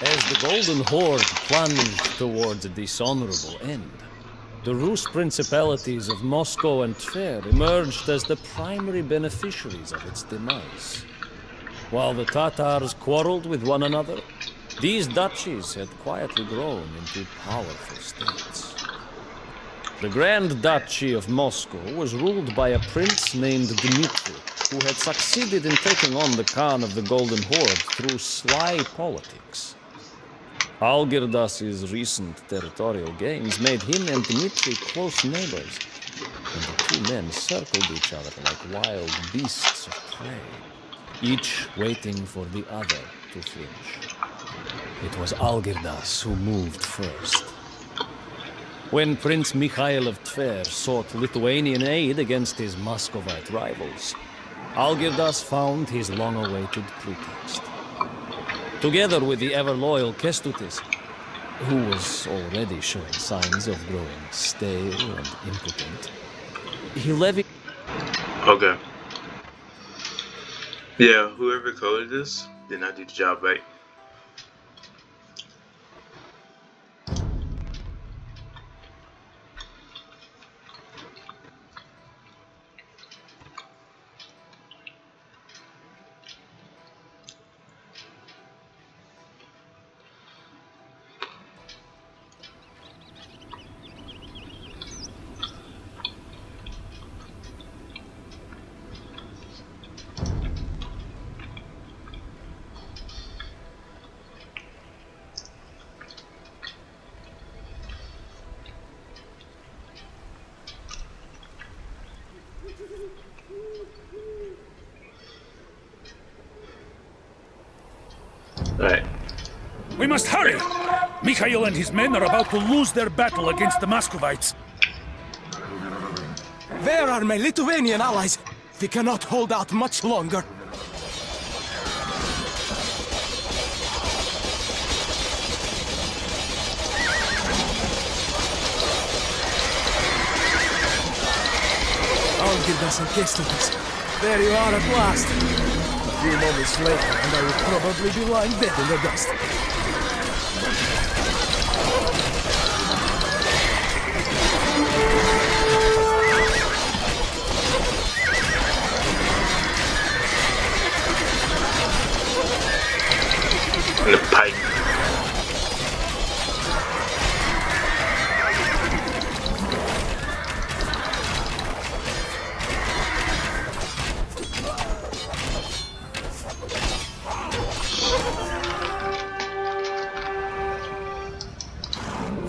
As the Golden Horde plunged towards a dishonorable end, the Rus principalities of Moscow and Tver emerged as the primary beneficiaries of its demise. While the Tatars quarreled with one another, these duchies had quietly grown into powerful states. The Grand Duchy of Moscow was ruled by a prince named Dmitri, who had succeeded in taking on the Khan of the Golden Horde through sly politics. Algirdas's recent territorial gains made him and Dmitri close neighbors, and the two men circled each other like wild beasts of prey, each waiting for the other to flinch. It was Algirdas who moved first. When Prince Mikhail of Tver sought Lithuanian aid against his Muscovite rivals, Algirdas found his long-awaited pretext. Together with the ever-loyal Kestutis, who was already showing signs of growing stale and impotent, he levied... Okay. Yeah, whoever coded this did not do the job right. Right. We must hurry! Mikhail and his men are about to lose their battle against the Muscovites. Where are my Lithuanian allies? We cannot hold out much longer. Algirdas and Kestutis. There you are at last. A few moments later, and I will probably be lying dead in the dust. And the pipe.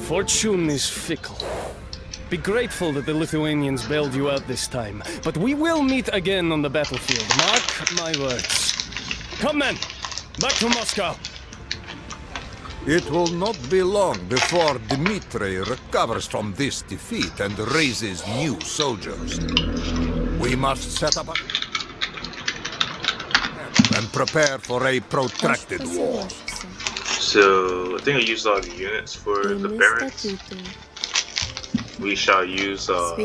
Fortune is fickle. Be grateful that the Lithuanians bailed you out this time, but we will meet again on the battlefield. Mark my words. Come then, back to Moscow. It will not be long before Dmitri recovers from this defeat and raises new soldiers. We must set up and prepare for a protracted war. So, I think I used all the units for the barracks. We shall use bow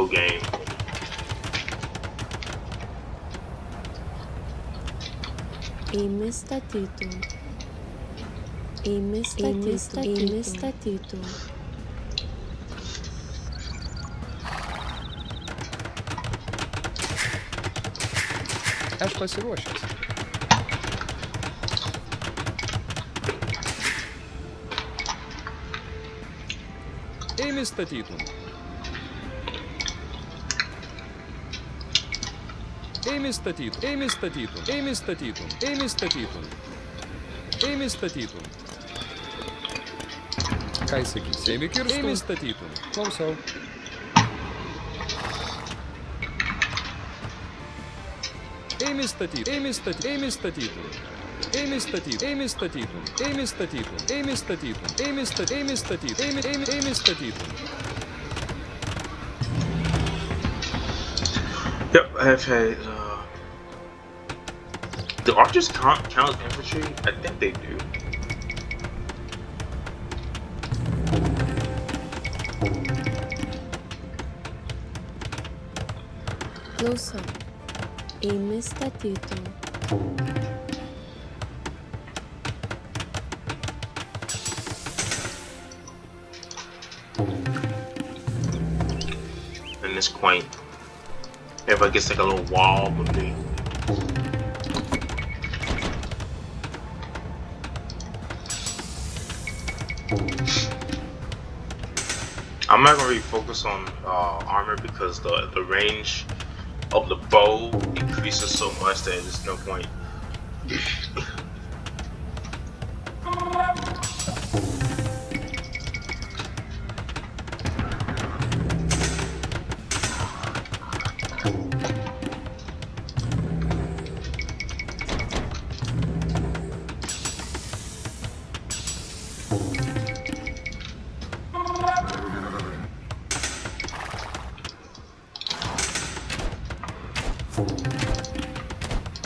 game. Aš pasiruošęs. Ėmė statytum. Ėmė statytum. Ėmė statytum. Ėmė statytum. Ėmė statytum. Ėmė statytum. Ką jis sakys? Ėmė kirstum. Ėmė statytum. Klausau. Ėmė statytum. Ėmė statytum. Ėmė statytum. Ėmė statytum. Ėmė statytum. Ėmė statytum. Ėmė statytum. Ėmė statytum. Ėmė statytum. Ėmė statytum. Yep, I have had. Do archers count as infantry? I think they do. Klausau. Ėmė statytum. and it's quaint. Everybody gets like a little wall with me. I'm not gonna really focus on armor because the range of the bow increases so much that there's no point.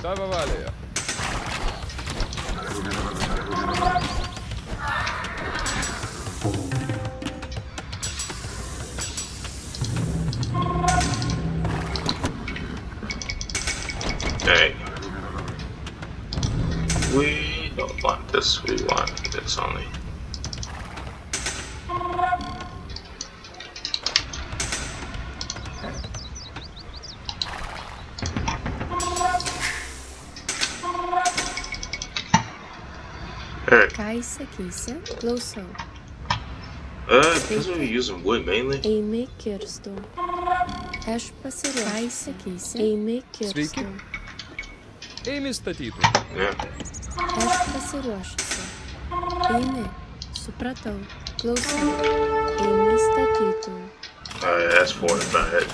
Dava Valeia. Okay. We don't want this, we want this only. Kaisa, Klauso. Because we're using wood mainly. Eime kirstu. Aš pasiruošusi. Kaisa, eime kirstu. Eime statytų. Yeah. Aš pasiruošusi. Eime. Supratau. Klausau. Eime statytų. That's fortified.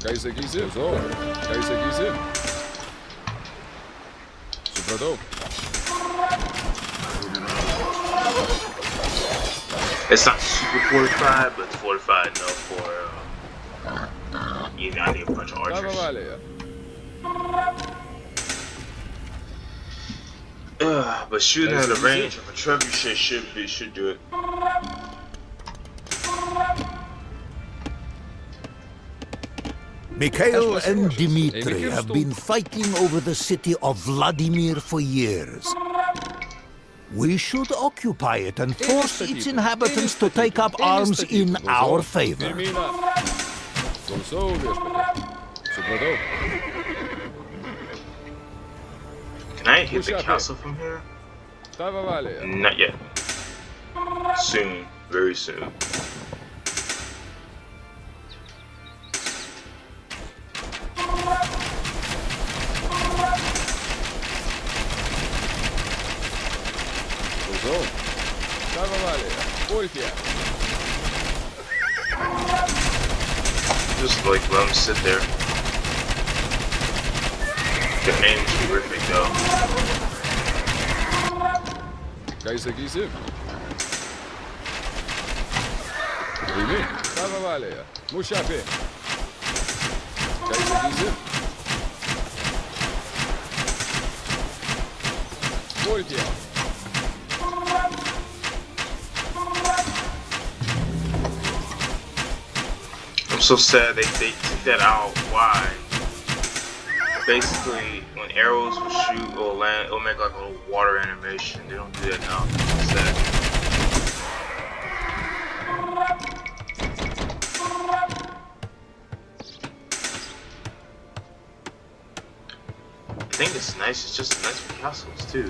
Ką sakysi? Ką sakysi? Supratau. It's not super fortified, but it's fortified enough for you know, I need a bunch of Dava archers. Valeia. But shooting at the range of a trebuchet should do it. Mikhail and Dmitri have been fighting over the city of Vladimir for years. We should occupy it and force its inhabitants to take up arms in our favor. Pirmina. Klausau viešpatie. Supratau. Can I hit the castle from here? Dava Valeia. Not yet. Soon. Very soon. Klausau. Dava Valeia. Pulti. Just like let them sit there. The name's terrific though. Ką sakysi? Eime. Dava Valeia. Mušapi. Ką sakysi? Pulti. I'm so sad they took that out. Why? Basically, when arrows will shoot or land, it'll make like a little water animation. They don't do that now. It's sad. I think it's nice. It's just nice for castles too.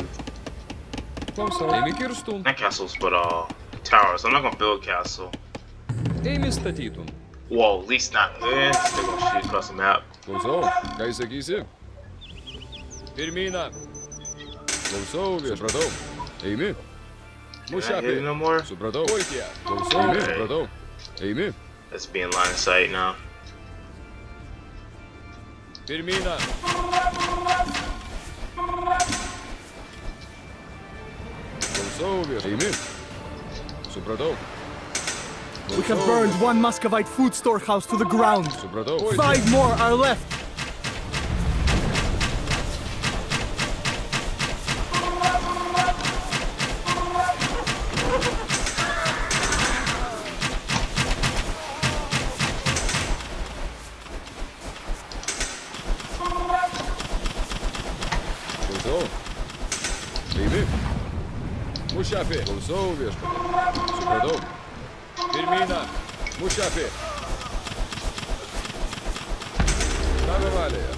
Klausau. Eime kirstų. Not castles, but towers. I'm not gonna build a castle. Eime statytų. Well, at least not this. They're gonna shoot across the map. Klausau. Ką sakysi? Pirmina. Klausau viešpatau. Eime. Can I hit Mušapi. it no more? Supratau. Pulti. Klausau. Okay. Supratau. Eime. Let's be in line of sight now. Pirmina. Klausau viešpatau. Eime. Supratau. We have burned one Muscovite food storehouse to the ground. Supratau. 5 more are left. Klausau. Eime. Mušapi. Klausau viešpatau. Supratau. Pirmina. Mušapi. Tavo valėje.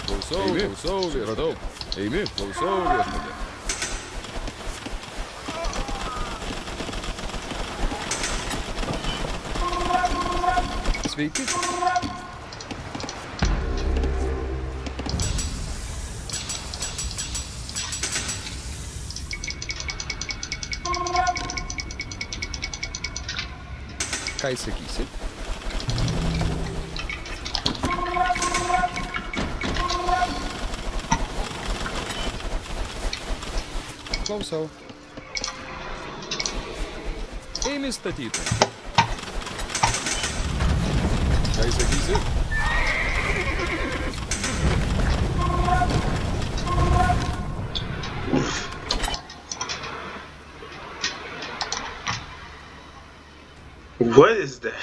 Klausau viešpatė. Eimi, klausau viešpatė. Sveiki. Ką įsakysi? Klausau. Eimi statyti. Ką įsakysi? What is that?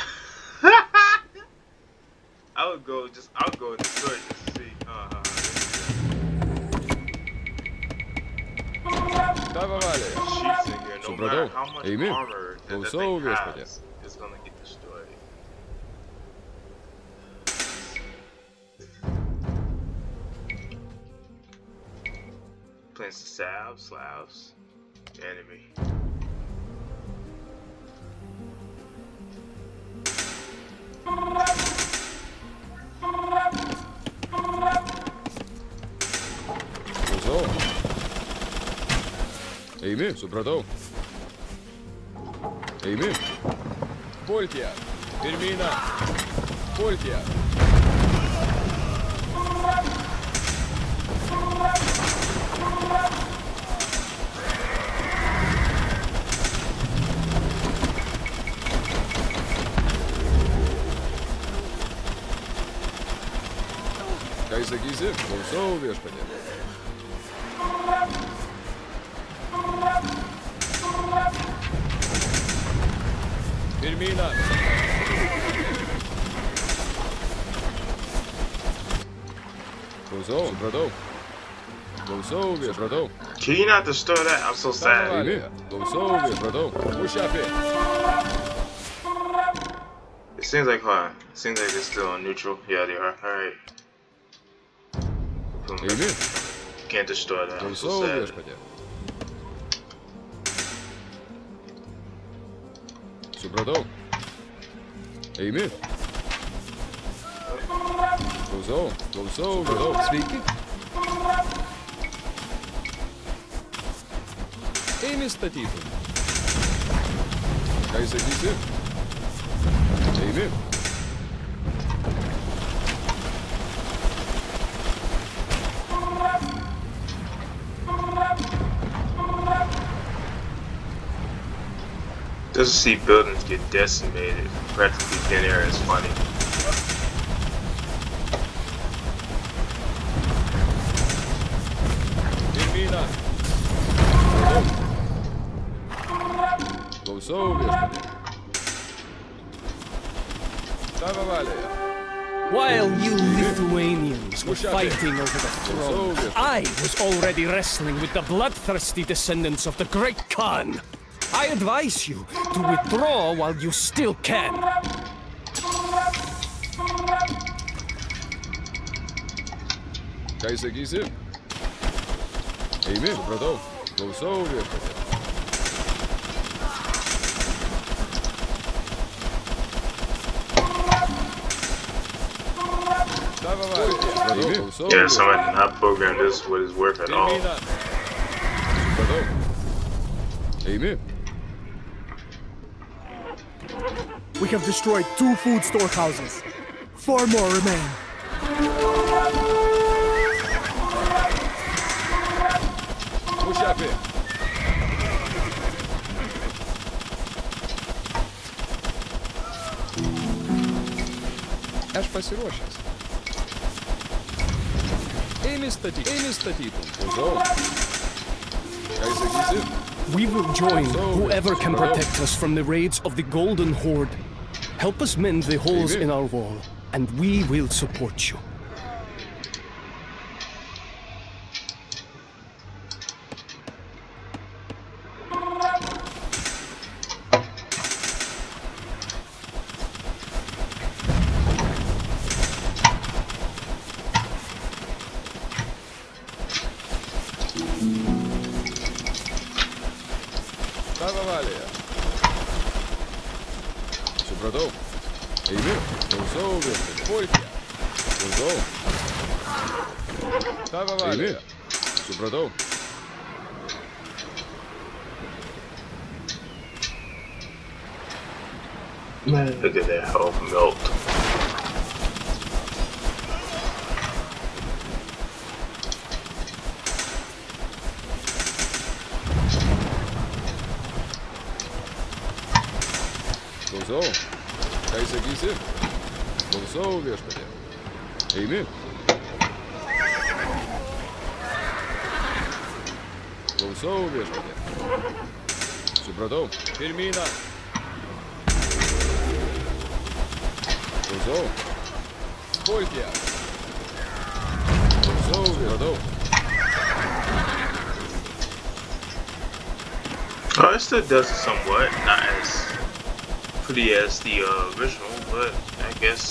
I'll go in the store just to see. Tavo valėje. Sheets in here, no matter how much Eimi. armor that Klausau thing viešpatė. has, it's gonna get destroyed. Plants the slabs, enemy. Klausau. Eimi, supratau. Eimi. Pulti ją. Pirmina. Pulti ją. Ką įsakysi? Klausau viešpatė. Pirmina. Klausau, supratau. Klausau viešpatau. Can you not destroy that? I'm so sad. Eimi. Klausau viešpatau. Mušapi. It seems like they're still on neutral. Yeah, they are. Alright. Eimi. Can't destroy that. I'm so Klausau sad. viešpatė. Supratau. Eimi. Klausau, viešpatau. Sveiki. Eimi statyti. Ką įsakysi? Eimi. Just to see buildings get decimated, practically thin air is funny. Pirmina. Klausau viešpatė. Tavo valėje. While you Lithuanians were fighting over the throne, I was already wrestling with the bloodthirsty descendants of the great Khan. I advise you to withdraw while you still can. Ką įsakysi? Eimi, supratau. Klausau viešpatė. Tavo valėje. Eimi, klausau Yeah, somebody did not program this with his work at all. Pirmina. Supratau. Eimi. We have destroyed 2 food storehouses. 4 more remain. Mušapi. Aš pasiruošęs. Eimi statyti. Klausau. Ką įsakysi? We will join whoever can protect us from the raids of the Golden Horde. Help us mend the holes in our wall, and we will support you. Супротив. Еймір. Козов вірте. Польфія. Козов. Тава Валія. Супротив. Man, look at that health melt. Козов. Кайся Гіси. Козов вішпаді. Еймір. Козов вішпаді. Супротив. Фірміна. Козов. Польфія. Козов вішпаді. Oh, it still does it somewhat, not as pretty as the original, but I guess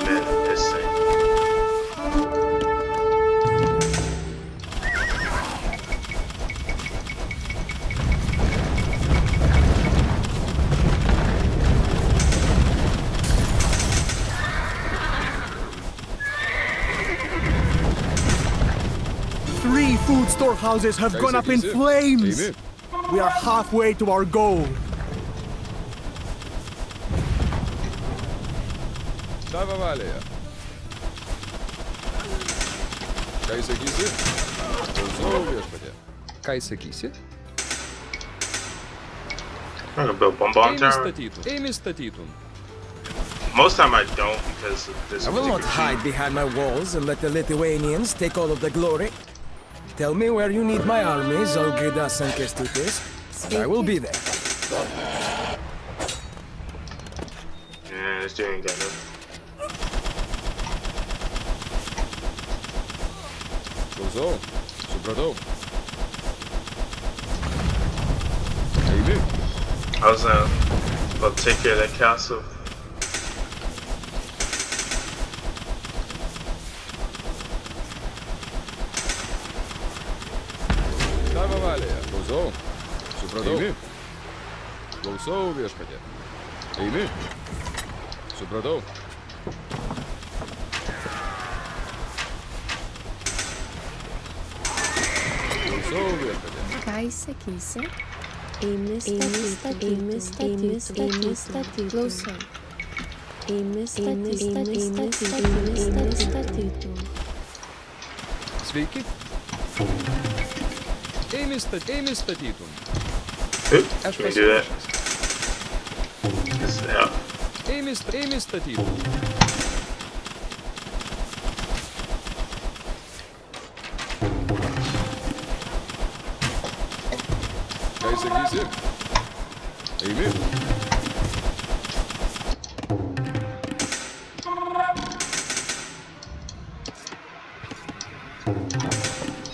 man, this thing. Three food storehouses have gone up in flames! We are halfway to our goal. Тава Валія. Кайся Гіси. Козов вішпаді. Кайся Гіси. I'm gonna build Bonbon Еймі Tower. статітун. Еймі статітун. Most time I don't because of this. I will not particular hide behind my walls and let the Lithuanians take all of the glory. Tell me where you need my armies, Algirdas and Kestutis, and I will be there. Yeah, this dude ain't got nothing. Козов. Супротив. Еймір. I was about to take care of that castle. Тава Валія. Козов. Супротив. Еймір. Козов вішпаді. Еймір. Супротив. Козов вішпаді. Кайся Кісе. Еймі статіту. Клоусер. Еймі статіту. Свейки. Еймі статітун. Oop, can we do that? This is out. Еймі статітун. Кайся Гіси. Еймір.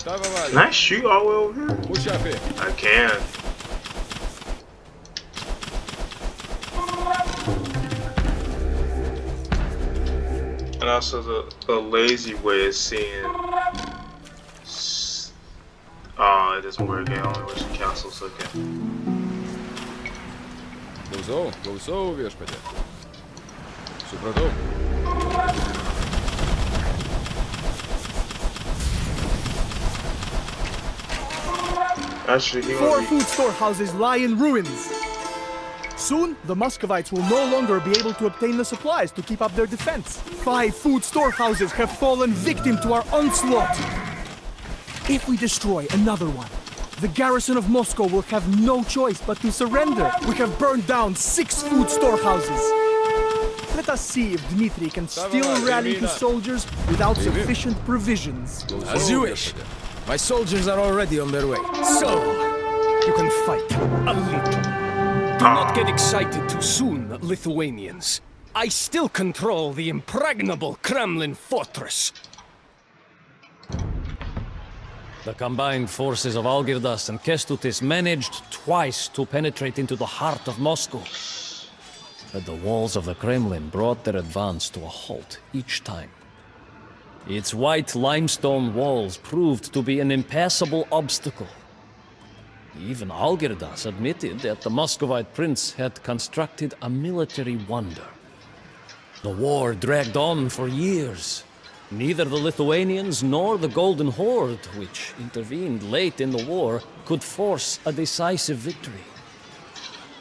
Тава Can Валія. I shoot all the way over here? Мушафі. I can. And also the lazy way is seeing. It doesn't work. It only works in castles. Okay. Козов вішпаді. Супротив. Actually, he Four won't be. food storehouses lie in ruins. Soon, the Muscovites will no longer be able to obtain the supplies to keep up their defense. 5 food storehouses have fallen victim to our onslaught. If we destroy another one, the garrison of Moscow will have no choice but to surrender. We have burned down 6 food storehouses. Let us see if Dmitri can still rally his soldiers without sufficient provisions. As you wish. My soldiers are already on their way. So, you can fight a little. Do not get excited too soon, Lithuanians. I still control the impregnable Kremlin fortress. The combined forces of Algirdas and Kestutis managed twice to penetrate into the heart of Moscow. But the walls of the Kremlin brought their advance to a halt each time. Its white limestone walls proved to be an impassable obstacle. Even Algirdas admitted that the Muscovite prince had constructed a military wonder. The war dragged on for years. Neither the Lithuanians nor the Golden Horde, which intervened late in the war, could force a decisive victory.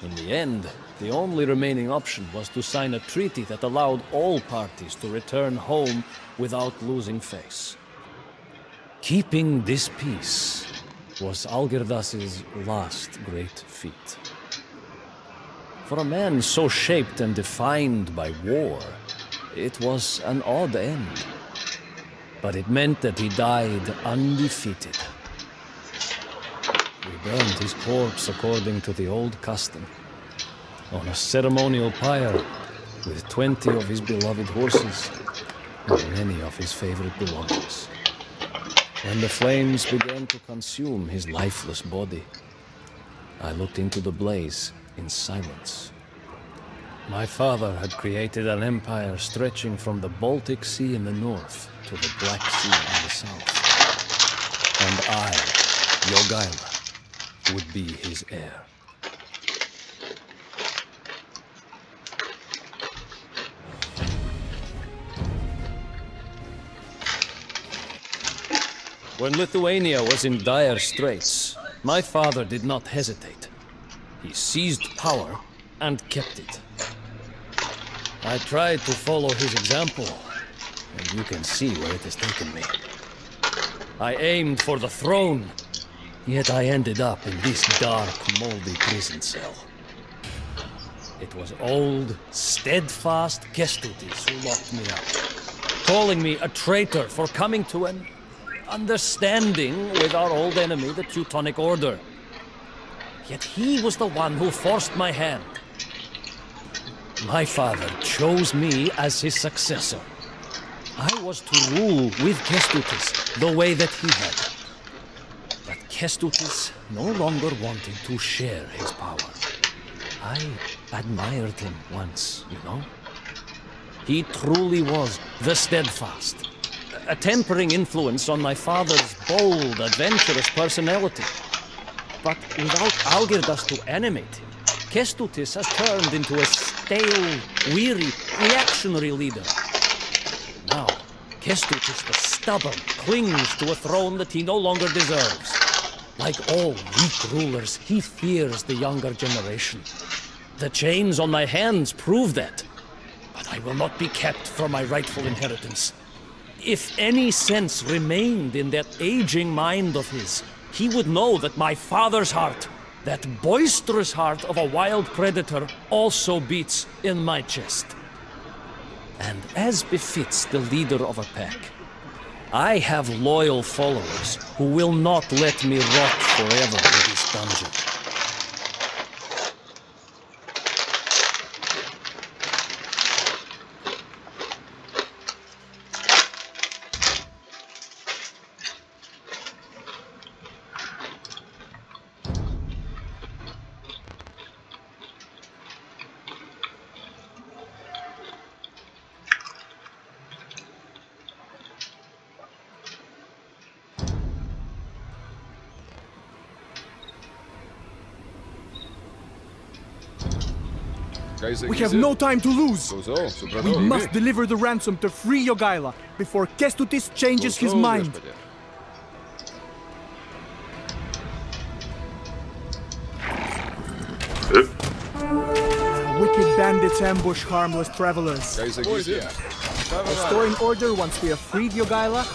In the end, the only remaining option was to sign a treaty that allowed all parties to return home without losing face. Keeping this peace was Algirdas's last great feat. For a man so shaped and defined by war, it was an odd end. But it meant that he died undefeated. We burned his corpse according to the old custom, on a ceremonial pyre with 20 of his beloved horses and many of his favorite belongings. When the flames began to consume his lifeless body, I looked into the blaze in silence. My father had created an empire stretching from the Baltic Sea in the north to the Black Sea in the south. And I, Jogaila, would be his heir. When Lithuania was in dire straits, my father did not hesitate. He seized power and kept it. I tried to follow his example, and you can see where it has taken me. I aimed for the throne, yet I ended up in this dark, moldy prison cell. It was old, steadfast Kestutis who locked me up, calling me a traitor for coming to an understanding with our old enemy, the Teutonic Order. Yet he was the one who forced my hand. My father chose me as his successor. I was to rule with Kestutis the way that he had. But Kestutis no longer wanted to share his power. I admired him once, you know. He truly was the steadfast, a tempering influence on my father's bold, adventurous personality. But without Algirdas to animate him, Kestutis has turned into a stale, weary, reactionary leader. Now, Kestutis the stubborn clings to a throne that he no longer deserves. Like all weak rulers, he fears the younger generation. The chains on my hands prove that. But I will not be kept from my rightful inheritance. If any sense remained in that aging mind of his, he would know that my father's heart, that boisterous heart of a wild predator, also beats in my chest. And as befits the leader of a pack, I have loyal followers who will not let me rot forever in this dungeon. We have no time to lose! We must deliver the ransom to free Jogaila before Kestutis changes his mind. Wicked bandits ambush harmless travelers. Restoring order once we have freed Jogaila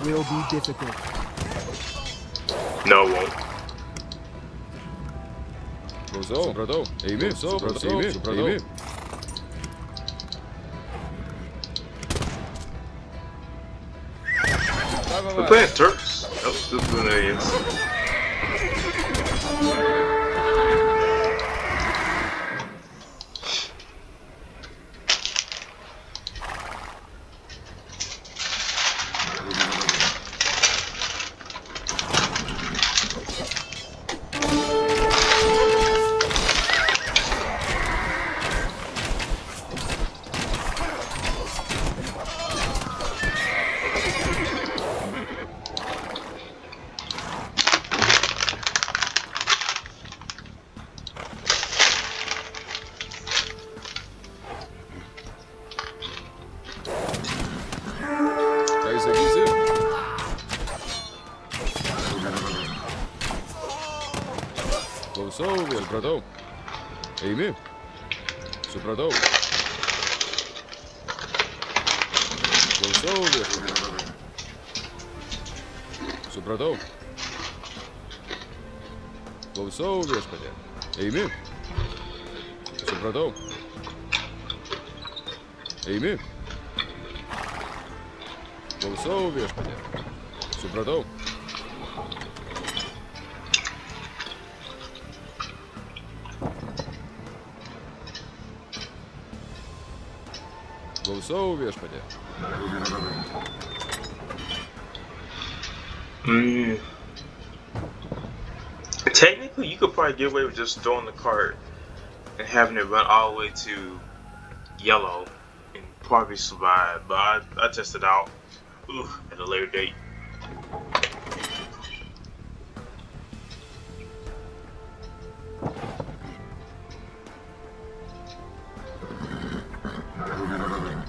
will be difficult. No, it won't. We're playing Turks. Nope, this is an aliens. Supratau. Eimi. Supratau. Klausau viešpatie. Supratau. Klausau viešpatie. Eimi. Supratau. Eimi. Klausau viešpatie. Supratau. Klausau viešpatie. Technically, you could probably get away with just throwing the cart and having it run all the way to yellow and probably survive. But I tested out at a later date.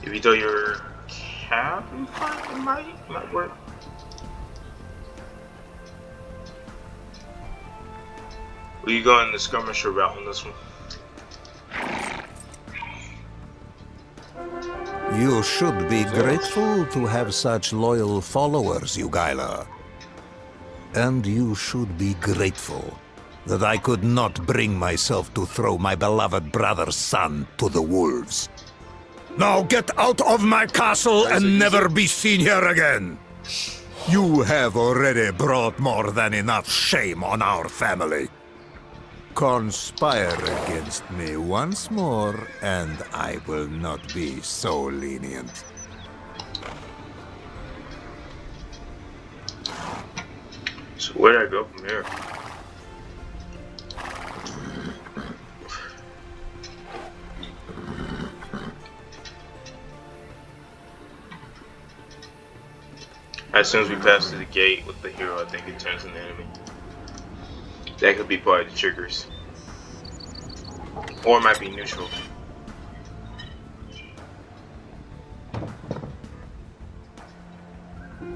If you throw your cabin fire, it might work. Will you go in the skirmisher route on this one? You should be grateful to have such loyal followers, Ugaila. And you should be grateful that I could not bring myself to throw my beloved brother's son to the wolves. Now get out of my castle and never be seen here again! You have already brought more than enough shame on our family. Conspire against me once more, and I will not be so lenient. So where do I go from here? As soon as we pass through the gate with the hero, I think it turns into enemy. That could be part of the triggers. Or it might be neutral.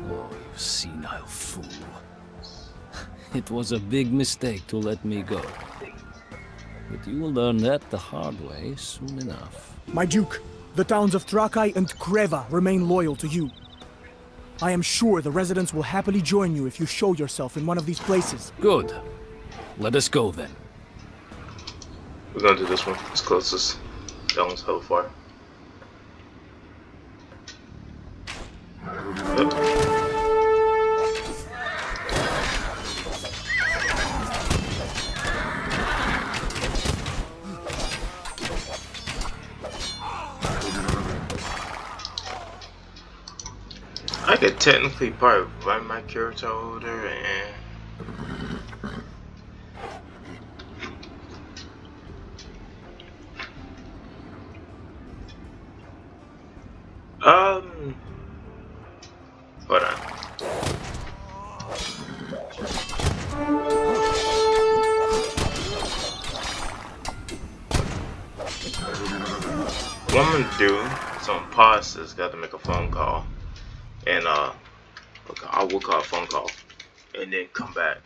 Oh, you senile fool. It was a big mistake to let me go. But you will learn that the hard way soon enough. My Duke, the towns of Trakai and Kreva remain loyal to you. I am sure the residents will happily join you if you show yourself in one of these places. Good. Let us go then. We're gonna do this one. It's closest. That one's hella far. Yep. I could technically probably run my character over and hold on. What I'm gonna do is on pause this, got to make a phone call. And I will call a phone call and then come back.